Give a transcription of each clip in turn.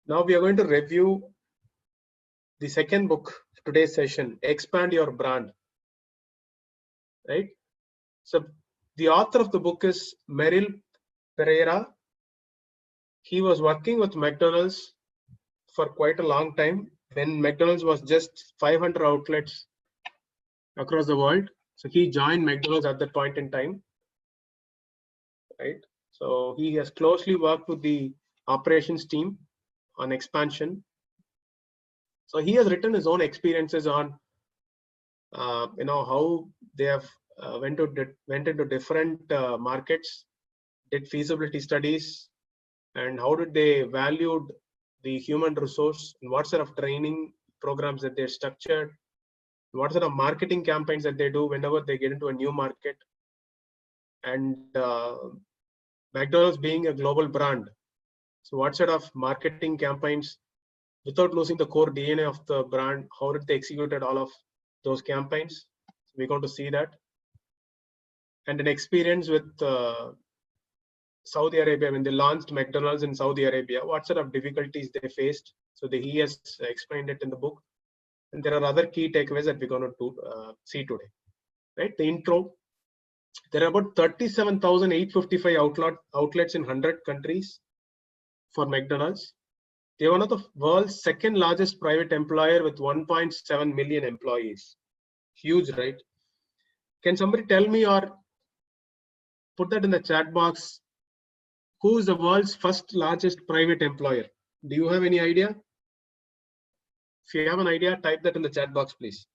Now we are going to review the second book of today's session, Expand Your Brand. Right? So the author of the book is Merrill Pereira. He was working with McDonald's for quite a long time when McDonald's was just 500 outlets across the world. So he joined McDonald's at that point in time. Right? So he has closely worked with the operations team on expansion. So he has written his own experiences on, how they have went into different markets, did feasibility studies, and how did they valued the human resource, and what sort of training programs that they're structured, what sort of marketing campaigns that they do whenever they get into a new market, and McDonald's being a global brand. So what sort of marketing campaigns, without losing the core DNA of the brand, how did they executed all of those campaigns? So we're going to see that. And an experience with Saudi Arabia, when they launched McDonald's in Saudi Arabia, what sort of difficulties they faced. So he has explained it in the book. And there are other key takeaways that we're going to see today. Right? The intro. There are about 37,855 outlets in 100 countries for McDonald's. They're one of the world's second largest private employer with 1.7 million employees. Huge, right? Can somebody tell me or put that in the chat box? Who is the world's first largest private employer? Do you have any idea? If you have an idea, type that in the chat box, please.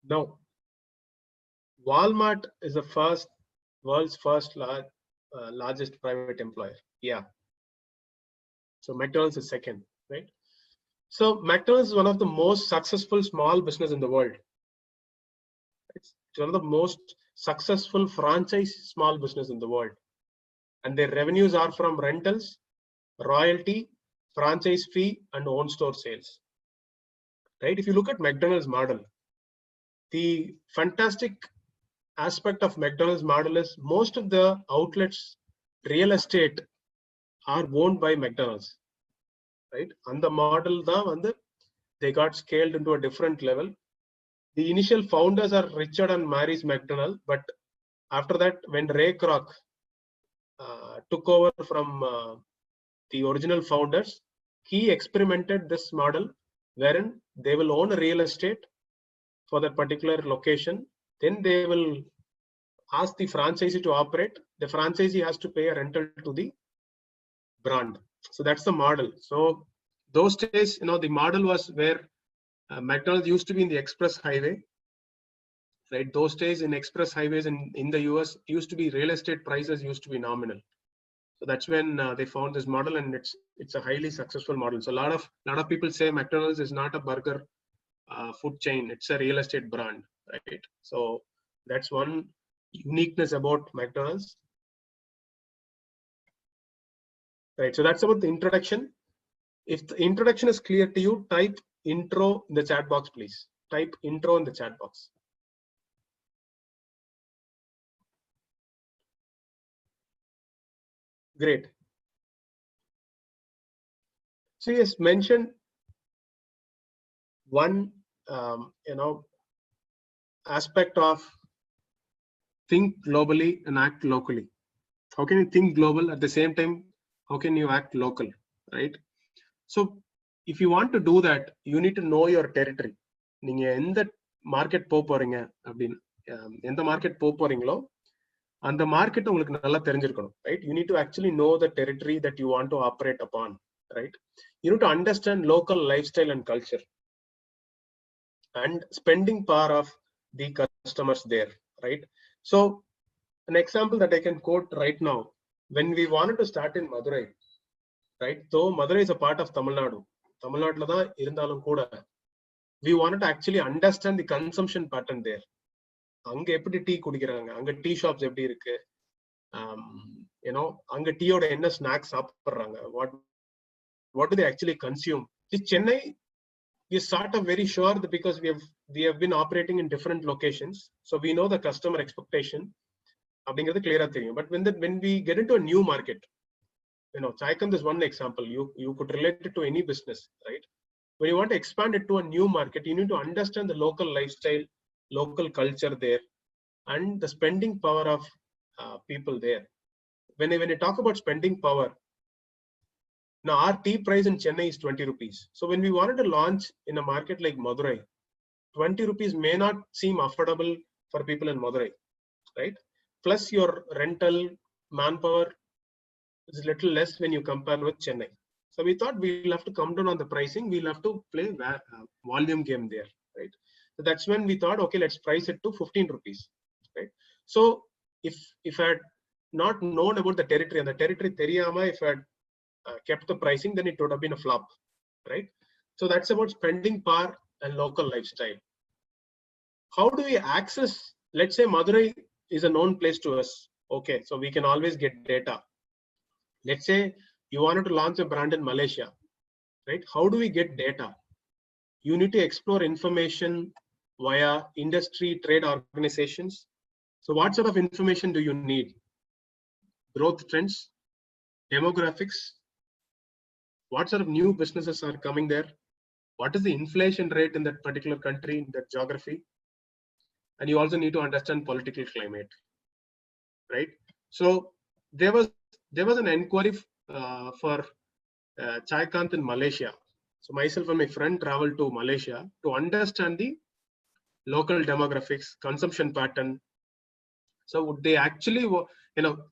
No. Walmart is the world's first largest private employer. Yeah. So McDonald's is second, right? So McDonald's is one of the most successful small business in the world. It's one of the most successful franchise small business in the world. And their revenues are from rentals, royalty, franchise fee, and own store sales. Right? If you look at McDonald's model, the fantastic aspect of McDonald's model is most of the outlets, real estate are owned by McDonald's. Right? And the model, they got scaled into a different level. The initial founders are Richard and Maurice McDonald, but after that, when Ray Kroc took over from the original founders, he experimented this model wherein they will own a real estate for that particular location. Then they will ask the franchisee to operate. The franchisee has to pay a rental to the brand. So that's the model. So those days, the model was where McDonald's used to be in the express highway. Right? Those days in express highways in the US used to be real estate prices used to be nominal. So that's when they found this model, and it's a highly successful model. So a lot of people say McDonald's is not a burger food chain; it's a real estate brand, right? So that's one uniqueness about McDonald's. Right. So that's about the introduction. If the introduction is clear to you, type intro in the chat box, please. Type intro in the chat box. Great. So he has mentioned one, aspect of think globally and act locally. How can you think global at the same time? How can you act local, right? So if you want to do that, you need to know your territory. நீங்க எந்த market போறீங்க அப்படின்னு எந்த market போறீங்களோ அந்த market உங்களுக்கு நல்லா தெரிஞ்சிருக்கணும், right? You need to actually know the territory that you want to operate upon, right? You need to understand local lifestyle and culture and spending power of the customers there, right? So an example that I can quote right now, when we wanted to start in Madurai, right? So Madurai is a part of Tamil Nadu. Tamil Nadu la irundhalum kuda we wanted to actually understand the consumption pattern there. அங்க எப்படி tea குடிக்கிறாங்க, அங்க tea shops எப்படி இருக்கு, அங்க டீயோட என்ன snacks சாப்பிடுறாங்க, what do they actually consume. Chennai we're sort of very sure that because we have been operating in different locations, so we know the customer expectation. அப்படிங்கிறது clear தெரியும். But when we get into a new market, Chaikand is one example. You could relate it to any business, right? When you want to expand it to a new market, you need to understand the local lifestyle, local culture there, and the spending power of people there. When you talk about spending power, now our tea price in Chennai is 20 rupees. So when we wanted to launch in a market like Madurai, 20 rupees may not seem affordable for people in Madurai, right? Plus your rental manpower is a little less when you compare with Chennai. So we thought we'll have to come down on the pricing. We'll have to play volume game there, right? So that's when we thought, okay, let's price it to 15 rupees, right? So if I had not known about the territory and the territory theriyama, if I had kept the pricing, then it would have been a flop, right? So that's about spending power and local lifestyle. How do we access? Let's say Madurai is a known place to us. Okay, so we can always get data. Let's say you wanted to launch a brand in Malaysia, right? How do we get data? You need to explore information via industry trade organizations. So what sort of information do you need? Growth trends, demographics, what sort of new businesses are coming there? What is the inflation rate in that particular country, in that geography? And you also need to understand political climate, right? So there was an inquiry for Chaikant in Malaysia. So myself and my friend traveled to Malaysia to understand the local demographics, consumption pattern. So would they actually,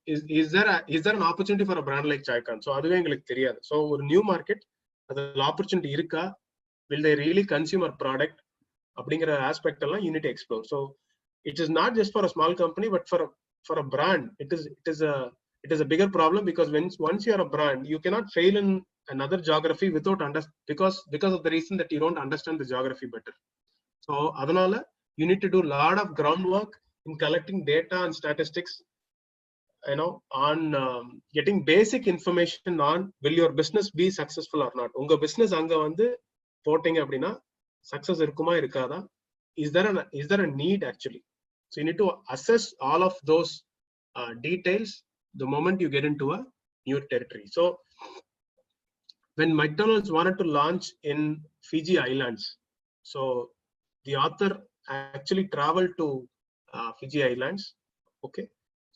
is there an opportunity for a brand like Chaikant? So அதுவே எங்களுக்கு தெரியாது. So ஒரு new market, அதுல opportunity இருக்கா? Will they really consume our product? அப்படிங்கிற aspect எல்லாம் you need to explore. So it is not just for a small company, but for a brand, it is a bigger problem, because once you are a brand, you cannot fail in another geography without because of the reason that you don't understand the geography better. So adanala you need to do a lot of groundwork in collecting data and statistics, on getting basic information on will your business be successful or not. Unga business anga vandu போட்டீங்க அப்படின்னா success இருக்குமா இருக்காதா? Is there a need actually? So you need to assess all of those details the moment you get into a new territory. So when McDonald's wanted to launch in Fiji Islands, so the author actually traveled to Fiji Islands. Okay,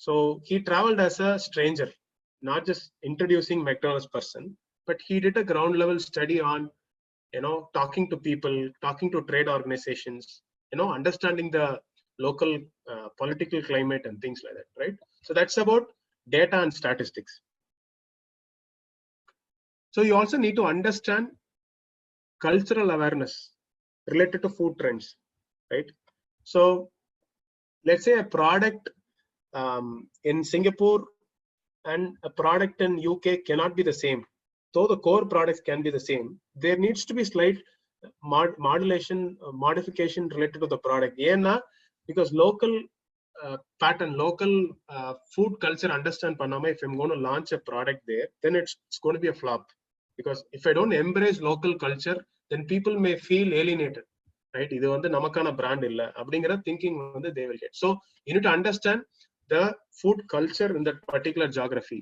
so he traveled as a stranger, not just introducing McDonald's person, but he did a ground level study on talking to people, talking to trade organizations, understanding the local political climate and things like that, right? So that's about data and statistics. So you also need to understand cultural awareness related to food trends, right? So let's say a product in Singapore and a product in UK cannot be the same. Though the core products can be the same, there needs to be slight modification related to the product. Because local pattern, local food culture understand panama, if I'm going to launch a product there, then it's going to be a flop. Because if I don't embrace local culture, then people may feel alienated, right? இது வந்து நமக்கான brand இல்ல அப்படிங்கிற thinking வந்து they will get. So you need to understand the food culture in that particular geography.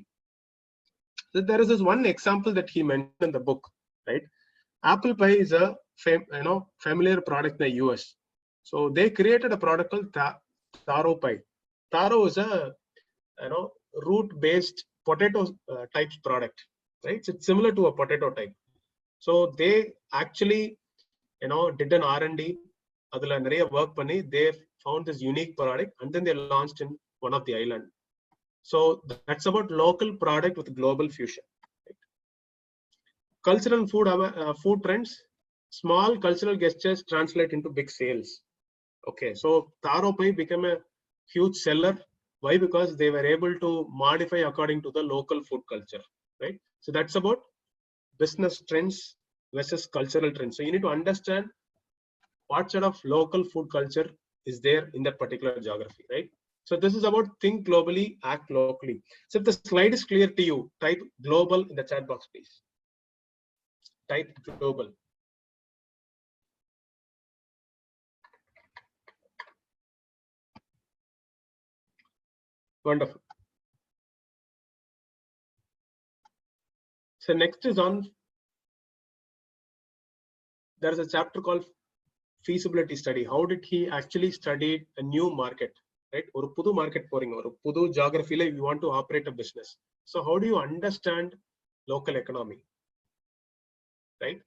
So there is this one example that he mentioned in the book, right? Apple pie is a familiar product in the US. So they created a product called taro pie. Taro is a root-based potato type product, right? So it's similar to a potato type. So they actually did an R&D. அதுல நிறைய work பண்ணி they found this unique product and then they launched in one of the island. So that's about local product with global fusion. Right? Cultural food trends, small cultural gestures translate into big sales. Okay, so taro pie became a huge seller. Why? Because they were able to modify according to the local food culture, right? So that's about business trends versus cultural trends. So you need to understand what sort of local food culture is there in that particular geography, right? So this is about think globally, act locally. So if the slide is clear to you, type global in the chat box, please. Type global. Wonderful. So next is on, there is a chapter called feasibility study. How did he actually study a new market, right? Or pudu market pouring, or pudu geography, like you want to operate a business. So how do you understand local economy, right?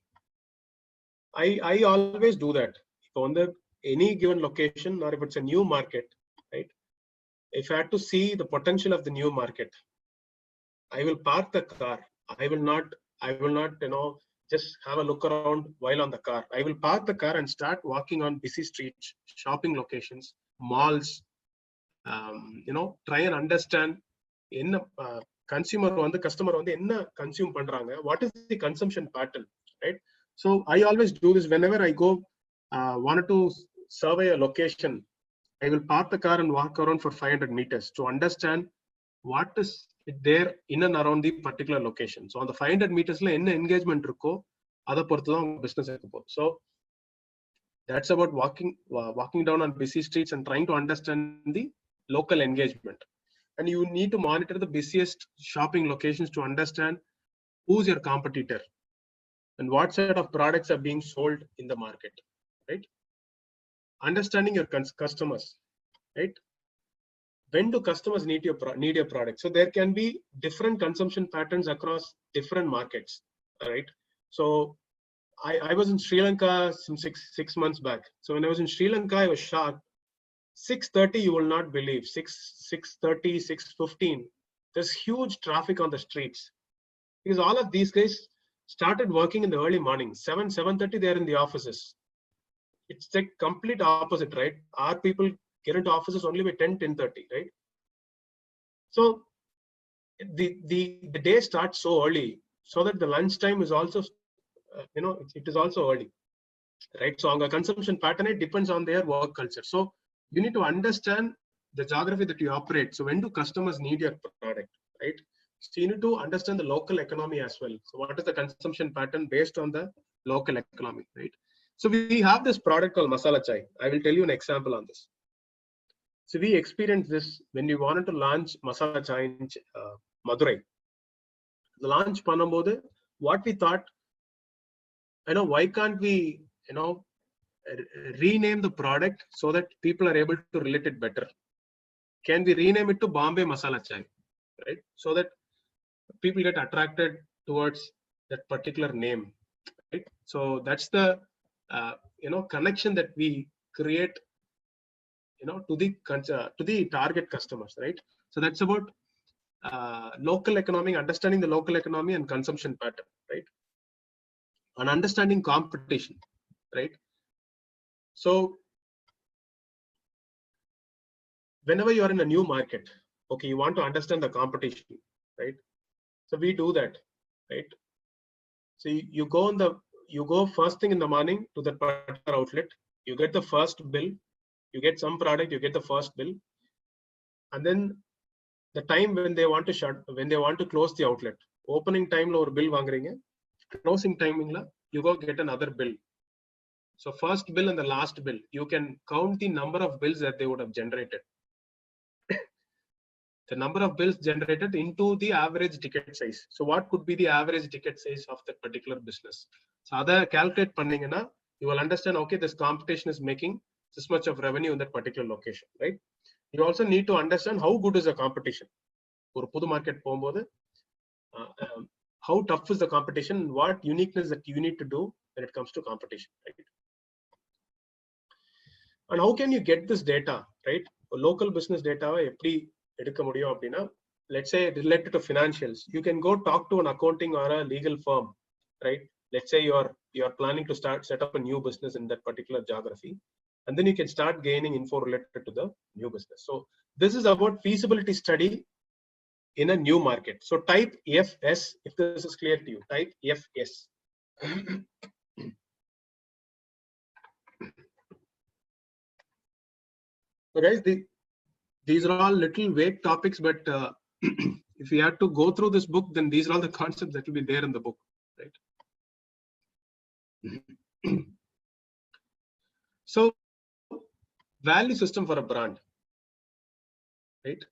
I always do that. If on the any given location, or if it's a new market, right? If I had to see the potential of the new market, I will park the car. I will not, just have a look around while on the car. I will park the car and start walking on busy streets, shopping locations, malls, try and understand in consumer on the customer on the consume pandranga, what is the consumption pattern, right? So I always do this whenever I go wanted to survey a location. I will park the car and walk around for 500 meters to understand what is there in and around the particular location. So on the 500 meters la enna engagement irukko adha porthu dhaan business irukku. So that's about walking down on busy streets and trying to understand the local engagement. And you need to monitor the busiest shopping locations to understand who's your competitor and what set of products are being sold in the market, right? Understanding your customers, right? When do customers need your product? So there can be different consumption patterns across different markets, right? So I was in Sri Lanka some six months back. So when I was in Sri Lanka, I was shocked. 6:30, you will not believe, 6:30, 6:15, there's huge traffic on the streets because all of these guys started working in the early morning. 7:30 they're in the offices. It's the complete opposite, right? Our people get into offices only by 10:30, right? So the day starts so early, so that the lunch time is also it is also early, right? So our consumption pattern, it depends on their work culture. So you need to understand the geography that you operate. So when do customers need your product, right? So you need to understand the local economy as well. So what is the consumption pattern based on the local economy, right? So we have this product called masala chai. I will tell you an example on this. So we experienced this when we wanted to launch masala chai in Madurai. The launch panambodhu, what we thought, why can't we, rename the product so that people are able to relate it better? Can we rename it to Bombay Masala Chai, right? So that people get attracted towards that particular name, right? So that's the connection that we create, to the target customers, right? So that's about local economy, understanding the local economy and consumption pattern, right? And understanding competition, right? So whenever you are in a new market, okay, you want to understand the competition, right? So we do that, right? So you go first thing in the morning to that particular outlet, you get the first bill, you get some product, you get the first bill, and then the time when they want to close the outlet, opening time lo or bill vaangringa, closing timing la you go get another bill. So first bill and the last bill, you can count the number of bills that they would have generated. The number of bills generated into the average ticket size. So what could be the average ticket size of that particular business? So other calculate panningana, you will understand, okay, this competition is making this much of revenue in that particular location, right? You also need to understand how good is the competition. Or pudu market pogumbodhu, how tough is the competition, what uniqueness that you need to do when it comes to competition, right? And how can you get this data, right? Local business data eppadi edukka mudiyum appadina, let's say related to financials, you can go talk to an accounting or a legal firm, right? Let's say you are planning to set up a new business in that particular geography, and then you can start gaining info related to the new business. So this is about feasibility study in a new market. So type FS if this is clear to you. Type FS. So guys, these are all little vague topics, but if you had to go through this book, then these are all the concepts that will be there in the book, right? So value system for a brand, right?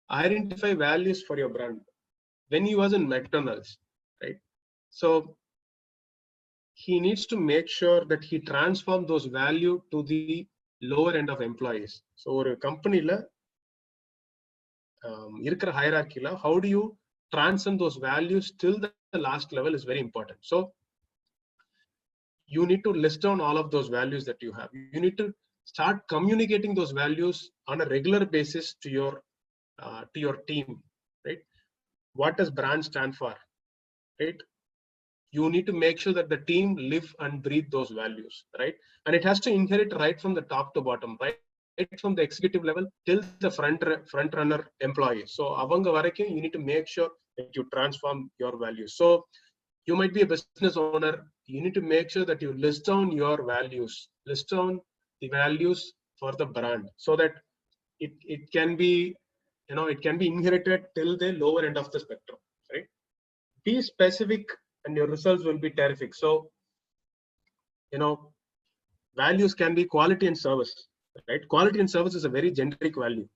identify values for your brand. When he was in McDonald's, right? So he needs to make sure that he transform those value to the lower end of employees. So ஒரு கம்பெனில இருக்கிற hierarchyல how do you transcend those values till the last level is very important. So you need to list down all of those values that you have. You need to start communicating those values on a regular basis to your team, right? What does brand stand for, right? You need to make sure that the team live and breathe those values, right? And it has to inherit right from the top to bottom, right from the executive level till the front runner employee. So avanga varaikkum you need to make sure that you transform your values. So you might be a business owner, you need to make sure that you list down your values, list down the values for the brand, so that it can be, it can be inherited till the lower end of the spectrum, right? Be specific and your results will be terrific. So values can be quality and service, right? Quality and service is a very generic value,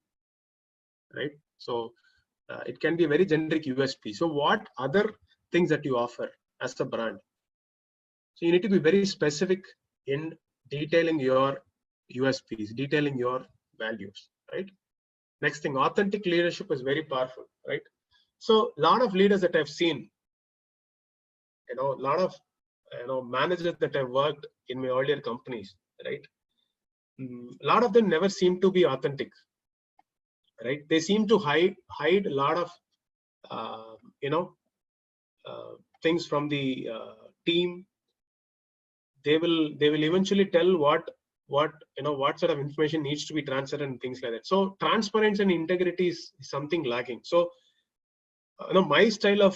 right? So it can be a very generic USP. So what other things that you offer as a brand? So you need to be very specific in detailing your USPs, detailing your values, right? Next thing, authentic leadership is very powerful, right? So a lot of leaders that I've seen, a lot of managers that I've worked in my earlier companies, right? A lot of them never seem to be authentic, right? They seem to hide a lot of things from the team. They will eventually tell what sort of information needs to be transferred and things like that. So transparency and integrity is something lacking. So my style of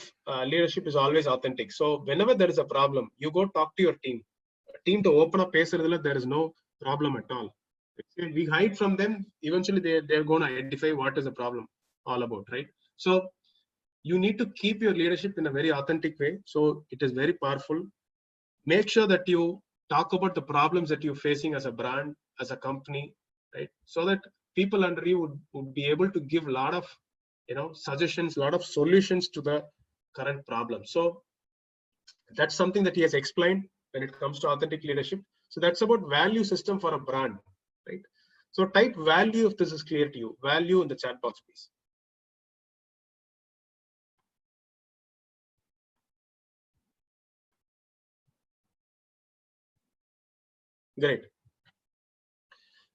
leadership is always authentic. So whenever there is a problem, you go talk to your team to open up பேசுறதுல there is no problem at all. We hide from them, eventually they're going to identify what is the problem all about, right? So you need to keep your leadership in a very authentic way. So it is very powerful. Make sure that you talk about the problems that you're facing as a brand, as a company, right? So that people under you would be able to give a lot of suggestions, a lot of solutions to the current problem. So that's something that he has explained when it comes to authentic leadership. So that's about value system for a brand, right? So type value if this is clear to you. Value in the chat box, please. Great.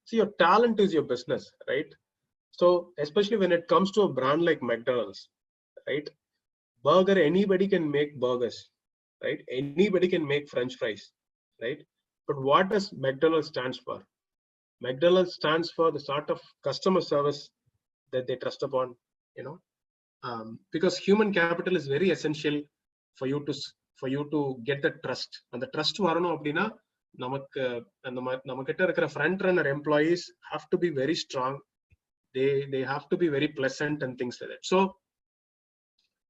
So your talent is your business, right? So especially when it comes to a brand like McDonald's, right? Burger, anybody can make burgers, right? Anybody can make French fries, right? But what does McDonald's stands for? McDonald's stands for the sort of customer service that they trust upon, because human capital is very essential for you to get the trust. And the trust வரணும் அப்படின்னா நமக்கு நம்ம கிட்ட இருக்கிற front runner employees have to be very strong. They have to be very pleasant and things like that. So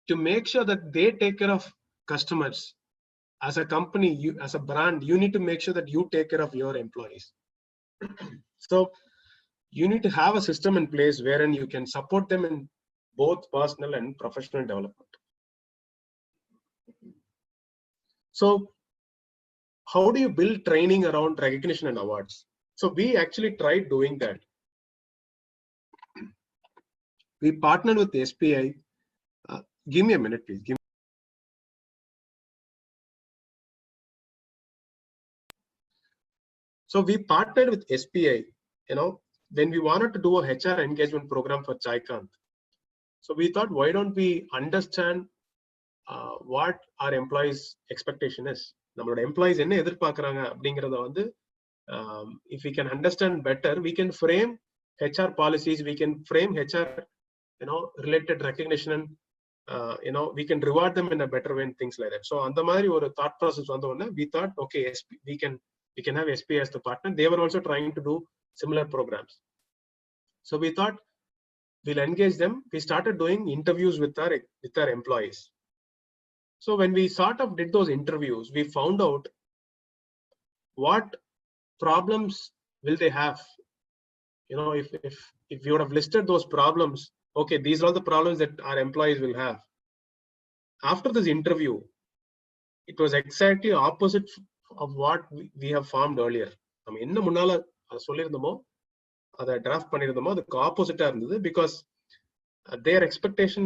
to make sure that they take care of customers, as a company, you as a brand, you need to make sure that you take care of your employees. So you need to have a system in place wherein you can support them in both personal and professional development. So how do you build training around recognition and awards? So we actually tried doing that. We partnered with the SPI. Give me a minute, please. So we partnered with SPI, when we wanted to do a HR engagement program for Chaikant. So we thought, why don't we understand what our employees' expectation is? நம்மளோட employees என்ன எதிர்பார்க்கறாங்க அப்படிங்கறத வந்து if we can understand better, we can frame HR policies, we can frame HR related recognition, and we can reward them in a better way and things like that. So அந்த மாதிரி ஒரு thought process வந்தோம்னா we thought, okay, we can have SPI as the partner. They were also trying to do similar programs. So we thought we'll engage them. We started doing interviews with our employees. So when we sort of did those interviews, we found out what problems will they have. If we would have listed those problems, okay, these are all the problems that our employees will have. After this interview, it was exactly opposite of what we have formed earlier. I mean, என்ன முன்னால சொல்லிருந்தோமோ அதை draft பண்ணிருந்தோமோ அதுக்கு ஆப்போசிட்டா இருந்தது, because their expectation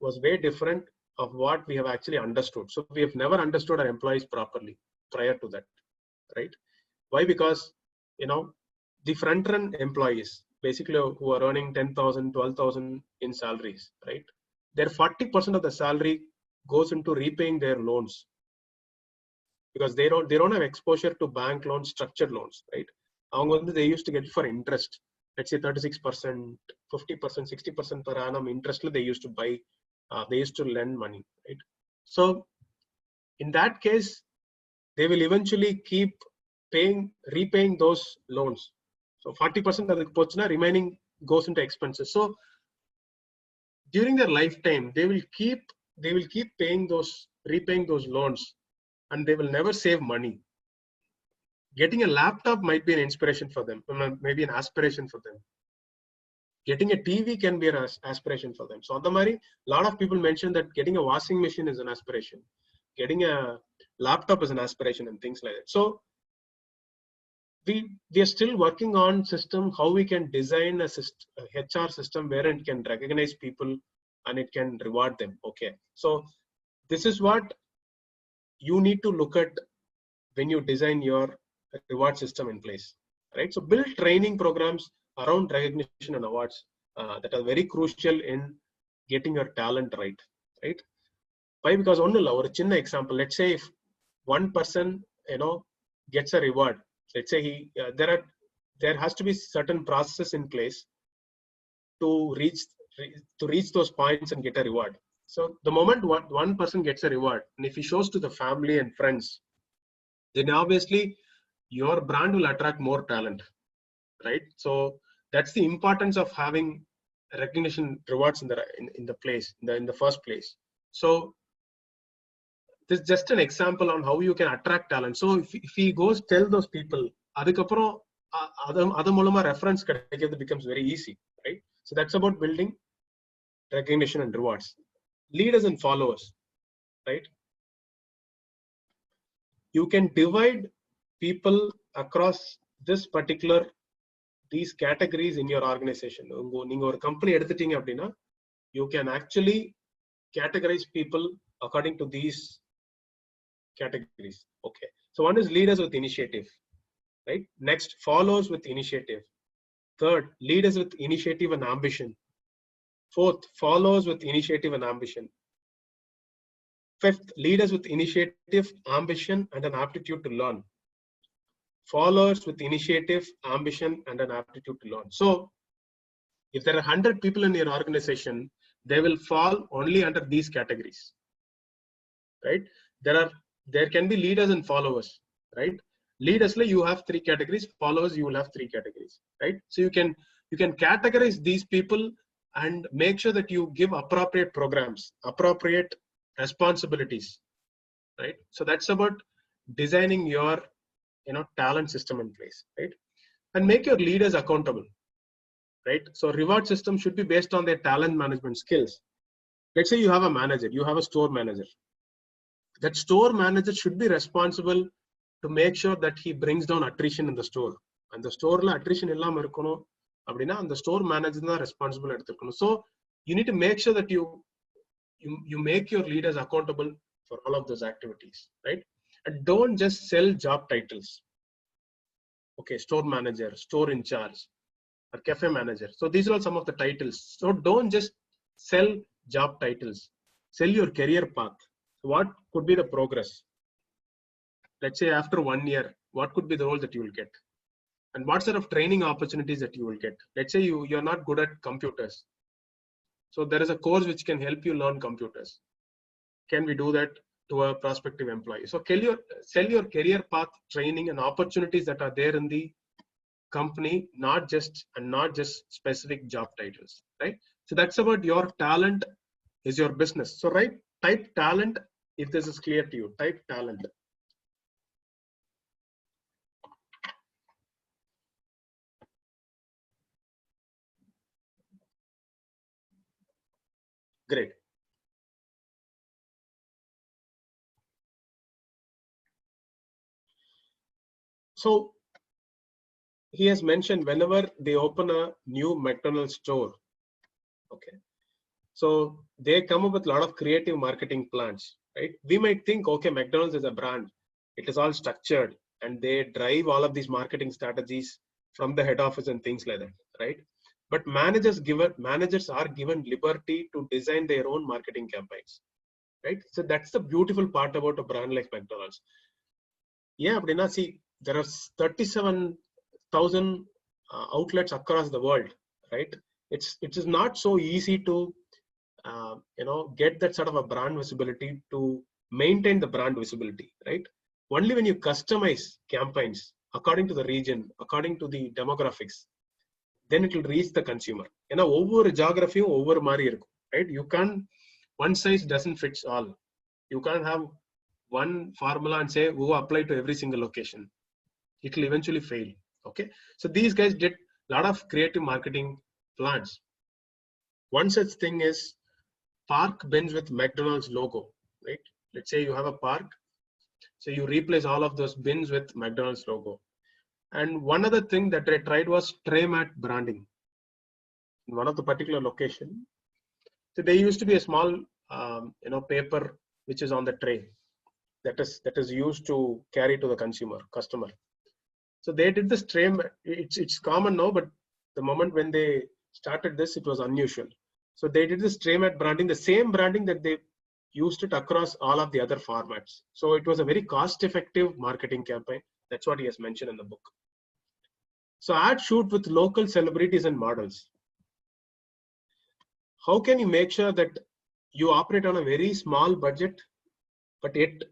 was way different of what we have actually understood. So we have never understood our employees properly prior to that, right? Why? Because the front run employees basically who are earning 10,000, 12,000 in salaries, right? Their 40% of the salary goes into repaying their loans, because they don't have exposure to bank loans, structured loans, right? They used to get for interest, let's say 36%, 50%, 60% per annum interest they used to buy, they used to lend money, right? So in that case, they will eventually keep repaying those loans. So 40% of the remaining goes into expenses. So during their lifetime, they will keep repaying those loans, and they will never save money. Getting a laptop might be an inspiration for them, maybe an aspiration for them. Getting a TV can be an aspiration for them. So on the Mari, a lot of people mention that getting a washing machine is an aspiration, getting a laptop is an aspiration, and things like that. So we are still working on system, how we can design a HR system where it can recognize people and it can reward them. Okay, so this is what you need to look at when you design your reward system in place, right? So build training programs around recognition and awards that are very crucial in getting your talent right? Why? Because only or chinna example, let's say if one person gets a reward, let's say there has to be certain processes in place to reach those points and get a reward. So the moment one person gets a reward, and if he shows to the family and friends, then obviously your brand will attract more talent, right? So that's the importance of having recognition rewards in the first place. So this is just an example on how you can attract talent. So if he goes tell those people, adukaprom adu moolama reference kedikkiradhu becomes very easy, right? So that's about building recognition and rewards. Leaders and followers, right? You can divide people across these categories in your organization. நீங்க ஒரு company எடுத்துட்டீங்க அப்படின்னா, you can actually categorize people according to these categories. Okay, so one is leaders with initiative, right? Next, followers with initiative. Third, leaders with initiative and ambition. Fourth, followers with initiative and ambition. Fifth, leaders with initiative, ambition, and an aptitude to learn. Followers with initiative, ambition, and an aptitude to learn. So if there are 100 people in your organization, they will fall only under these categories, right? There can be leaders and followers, right? Leaders, you have 3 categories. Followers, you will have 3 categories, right? So you can categorize these people and make sure that you give appropriate programs, appropriate responsibilities, right? So that's about designing your talent system in place, right? And make your leaders accountable, right? So reward system should be based on their talent management skills. Let's say you have a manager, you have a store manager. That store manager should be responsible to make sure that he brings down attrition in the store. And the store la attrition illama irukono அப்படின்னா அந்த store manager தான் responsible எடுத்துக்கணும். So you need to make sure that you make your leaders accountable for all of those activities, right? And don't just sell job titles. Okay, store manager, store in charge, or cafe manager. So these are all some of the titles. So don't just sell job titles. Sell your career path. What could be the progress? Let's say after 1 year, what could be the role that you will get? And what sort of training opportunities that you will get? Let's say you're not good at computers. So there is a course which can help you learn computers. Can we do that to a prospective employee? So sell your career path training and opportunities that are there in the company, not just specific job titles, right? So that's about your talent is your business. So type talent if this is clear to you. Type talent. Great. So he has mentioned whenever they open a new McDonald's store, okay, so they come up with a lot of creative marketing plans, right? We might think, okay, McDonald's is a brand, it is all structured, and they drive all of these marketing strategies from the head office and things like that, right? But managers are given liberty to design their own marketing campaigns, right? So that's the beautiful part about a brand like McDonald's. Yeah, but see, there are 37,000 outlets across the world, right? It is not so easy to get that sort of a brand visibility, to maintain the brand visibility, right? Only when you customize campaigns according to the region, according to the demographics, then it will reach the consumer. Over geography, over mari irukum, right? You can't, one size doesn't fit all. You can't have one formula and say, oh, apply to every single location. It will eventually fail. Okay. So these guys did a lot of creative marketing plans. One such thing is park bins with McDonald's logo, right? Let's say you have a park. So you replace all of those bins with McDonald's logo. And one other thing that I tried was tray mat branding in one of the particular location. So there used to be a small, paper which is on the tray that is used to carry to the customer. So they did this tray. It's common now, but the moment when they started this, it was unusual. So they did this tray mat branding, the same branding that they used it across all of the other formats. So it was a very cost-effective marketing campaign. That's what he has mentioned in the book. So ad shoot with local celebrities and models. How can you make sure that you operate on a very small budget, but yet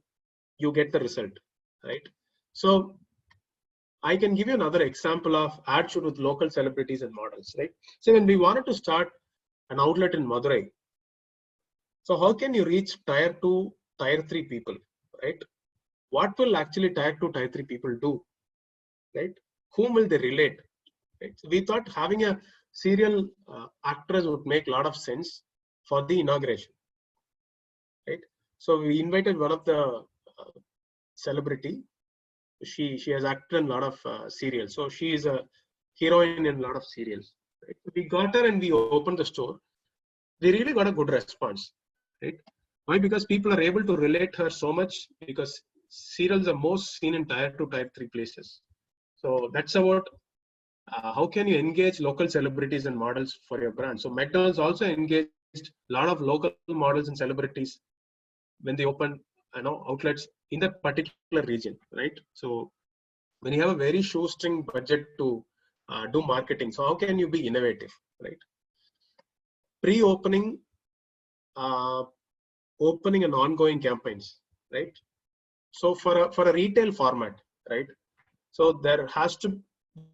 you get the result, right? So I can give you another example of ad shoot with local celebrities and models, right? So when we wanted to start an outlet in Madurai, so how can you reach tier 2, tier 3 people, right? What will actually tier 2, tier 3 people do, right? Whom will they relate? Right? So we thought having a serial actress would make a lot of sense for the inauguration, right? So we invited one of the celebrity. She has acted in a lot of serials, so she is a heroine in a lot of serials. Right? So we got her and we opened the store. We really got a good response, right? Why? Because people are able to relate her so much, because serials are most seen in tier 2, tier 3 places. So that's about how can you engage local celebrities and models for your brand. So McDonald's also engaged a lot of local models and celebrities when they open outlets in that particular region, right? So when you have a very shoestring budget to do marketing, so how can you be innovative, right? Pre-opening, opening and ongoing campaigns, right? So for a retail format, right? So there has to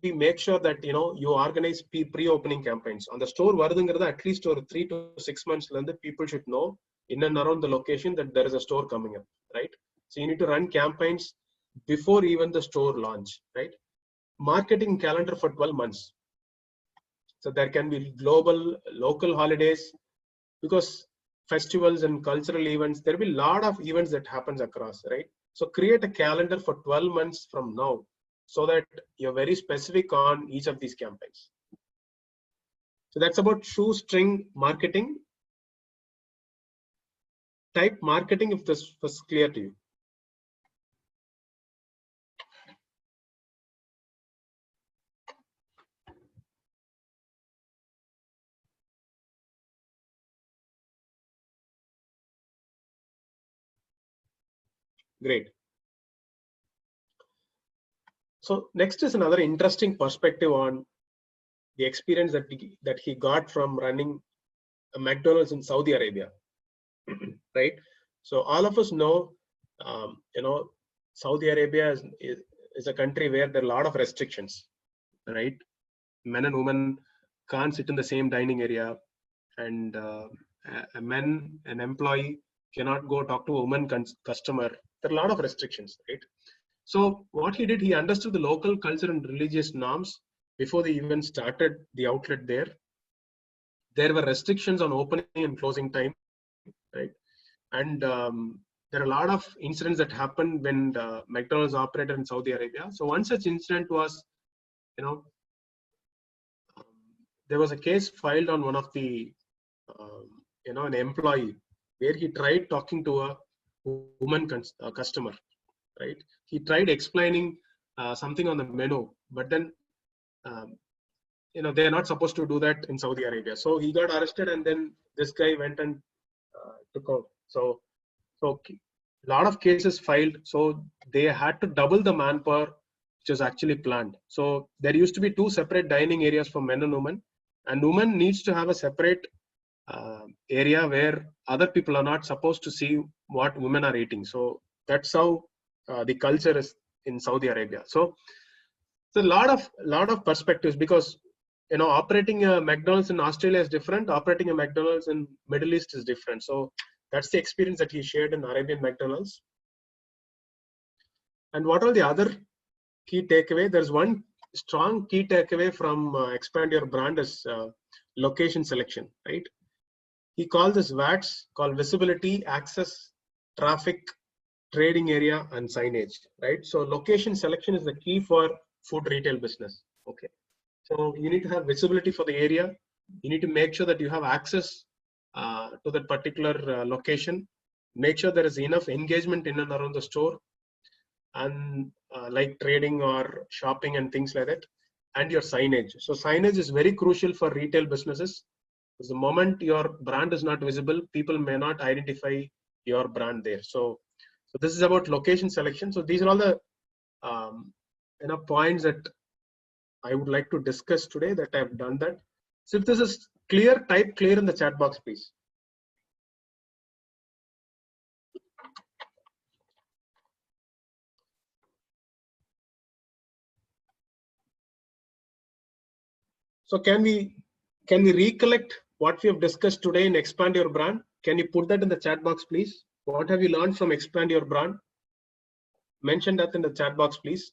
be, make sure that you organize pre-opening campaigns on the store. At least over 3 to 6 months, people should know in and around the location that there is a store coming up, right? So you need to run campaigns before even the store launch, right? Marketing calendar for 12 months. So there can be global, local holidays, because festivals and cultural events, there will be a lot of events that happens across, right? So create a calendar for 12 months from now, so that you're very specific on each of these campaigns. So that's about shoestring marketing. Type marketing if this was clear to you. Great. So next is another interesting perspective on the experience that he got from running a McDonald's in Saudi Arabia, right? So all of us know, Saudi Arabia is a country where there are a lot of restrictions, right? Men and women can't sit in the same dining area, and an employee cannot go talk to a woman customer. There are a lot of restrictions, right? So what he did, he understood the local culture and religious norms before they even started the outlet there. there were restrictions on opening and closing time, right? And there are a lot of incidents that happened when McDonald's operated in Saudi Arabia. So one such incident was, there was a case filed on one of the, an employee, where he tried talking to a woman customer, right? He tried explaining something on the menu, but then, they're not supposed to do that in Saudi Arabia. So he got arrested, and then this guy went and took out. So a lot of cases filed. So they had to double the manpower, which was actually planned. So there used to be 2 separate dining areas for men and women, and women needs to have a separate area where other people are not supposed to see what women are eating. So that's how the culture is in Saudi Arabia. So it's a lot of perspectives, because operating a McDonald's in Australia is different. Operating a McDonald's in Middle East is different. So that's the experience that he shared in Arabian McDonald's. And what are the other key takeaway? There's one strong key takeaway from Expand Your Brand is location selection, right? He calls this VATs, called visibility, access, traffic, trading area, and signage, right? So location selection is the key for food retail business. Okay. So you need to have visibility for the area. You need to make sure that you have access to that particular location. Make sure there is enough engagement in and around the store, and like trading or shopping and things like that, and your signage. So signage is very crucial for retail businesses, because the moment your brand is not visible, people may not identify your brand there. So this is about location selection. So these are all the points that I would like to discuss today, that I've done that. So if this is clear, type clear in the chat box, please. So can we recollect what we have discussed today in Expand Your Brand? Can you put that in the chat box, please? What have you learned from Expand Your Brand? Mention that in the chat box, please.